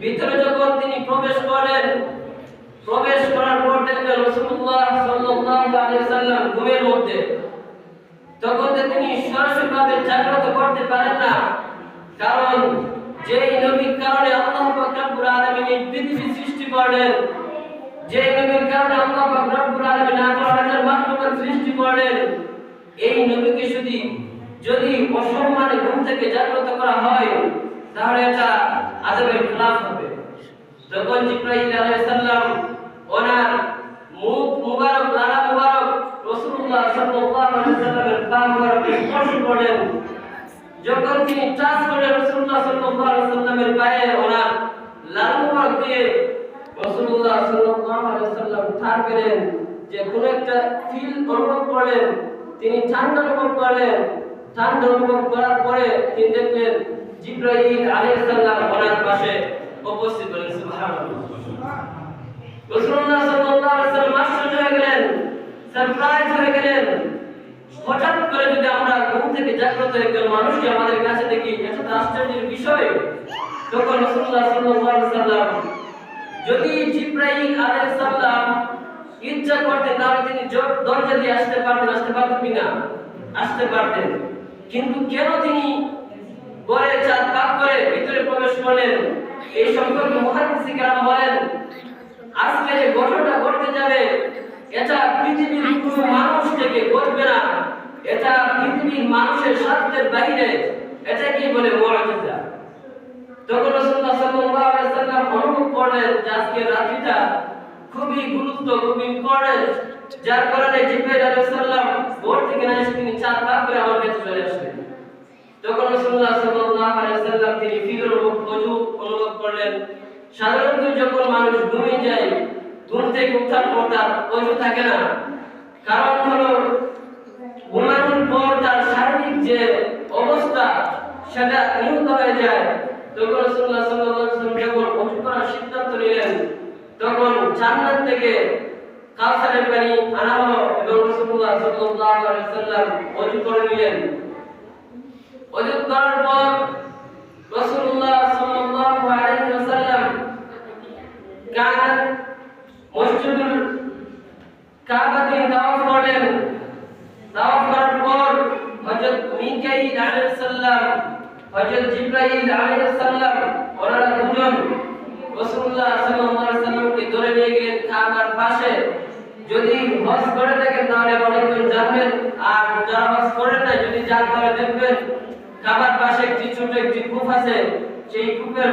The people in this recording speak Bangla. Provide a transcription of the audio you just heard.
ভিতরে যখন তিনি প্রবেশ করলেন, প্রবেশ করার পর দেখলেন রাসূলুল্লাহ সাল্লাল্লাহু আলাইহি সাল্লাম ঘুমের মধ্যে। তখন তিনি সরাসরিভাবে জাগ্রত করতে পারেন না, কারণ যেই নবীর কারণে আল্লাহ পাক রব্বুল আলামিন এই পৃথিবী সৃষ্টি করলেন, যেই নবীর কারণে আল্লাহ পাক রব্বুল আলামিন 18,000 মাখলুকাত সৃষ্টি করলেন, এই নবীকে যদি অসম্মানে ঘুম থেকে জাগ্রত করা হয় তাহলে এটা আযাবের খেলাফ হবে। যখন জিবরাইল আলাইহিস সালাম ওনার মুখ মুবারক, লালা মুবারক রাসূলুল্লাহ সাল্লাল্লাহু আলাইহি সাল্লামের পা মুবারকে স্পর্শ করলেন, যখন তিনি টাচ করলেন রাসূলুল্লাহ সাল্লাল্লাহু আলাইহি সাল্লামের পায়ে ওনার লালা মুবারক দিয়ে, রাসূলুল্লাহ সাল্লাল্লাহু আলাইহি সাল্লাম ঠার পেলেন যে কোন একটা ফিল অনুভব করলেন, তিনি ঠান্ডা অনুভব করলেন। ঠান্ডা অনুভব করার পরে তিনি দেখলেন জিবরাইল আলাইহিস সালাম ওনার পাশে উপস্থিত হলেন। সুবহানাল্লাহ। রাসূলুল্লাহ সাল্লাল্লাহু আলাইহি সাল্লাম আশ্চর্য হয়ে গেলেন, সারপ্রাইজ হয়ে গেলেন। হঠাৎ করে যদি আমরা ঘুম থেকে জাগ্রত একজন মানুষকে আমাদের কাছে দেখি, এটা তো আশ্চর্যের বিষয়। তখন রাসূলুল্লাহ সাল্লাল্লাহু আলাইহি সাল্লাম যদি জিবরাইল আলাইহিস সালাম ইচ্ছা করতেন তাহলে তিনি দরজা দিয়ে আসতে পারতেন কিনা? আসতে পারতেন। কিন্তু কেন তিনি ঘরে চার পাক করে ভিতরে প্রবেশ করলেন? এই সম্পর্কে মুহাদ্দিসিন কেরাম বলেন, আজকে যে ঘটনাটা ঘটতে যাবে এটা পৃথিবীর কোনো মানুষ থেকে ঘটবে না, এটা পৃথিবীর মানুষের সাধ্যের বাইরে। এটা কি বলে মুআজিজা। তখন রাসূলুল্লাহ সাল্লাল্লাহু আলাইহি সাল্লাম অনুভব করলেন যে আজকের রাত্রিটা খুবই গুরুত্ব, খুবই ইম্পর্টেন্ট, যার কারণে জিবরাইল আলাইহিস সালাম ঘর থেকে না এসে তিনি চার পাক করে আমার কাছে চলে আসলেন। তখন রাসূলুল্লাহ সাল্লাল্লাহু আলাইহি সাল্লাম তিনি ফিকর ওযু অনুভব করলেন। সাধারণত যখন মানুষ ঘুমিয়ে যায়, ঘুম থেকে ওঠার পর তার ওযু থাকে না, কারণ হলো ঘুমানোর পর তার শারীরিক যে অবস্থা সেটা নিয়ত হয়ে যায়। তখন রাসূলুল্লাহ সাল্লাল্লাহু আলাইহি সাল্লাম যখন ওযু করার সিদ্ধান্ত নিলেন, তখন জান্নাত থেকে কাউসারের পানি আনা হলো এবং রাসূলুল্লাহ সাল্লাল্লাহু আলাইহি সাল্লাম ওযু করে নিলেন। ওযু করার পর রাসূলুল্লাহ সাল্লাল্লাহু আলাইহি ওয়াসাল্লাম মসজিদুল কাবাতে তাওয়াফ করলেন। তাওয়াফ করার পর হযরত মিকাঈল আলাইহিস সালাম, হযরত জিবরাইল আলাইহিস সালাম ওনারা দুজন রাসূলুল্লাহ সাল্লাল্লাহু আলাইহি সাল্লামকে ধরে নিয়ে গেলেন কাবার পাশে। যদি হজ করে থাকেন তাহলে অনেকজন জানবেন, আর যারা হজ করেন না যদি যান তাহলে দেখবেন কাবার পাশে একটি ছোট একটি কূপ আছে, সেই কূপের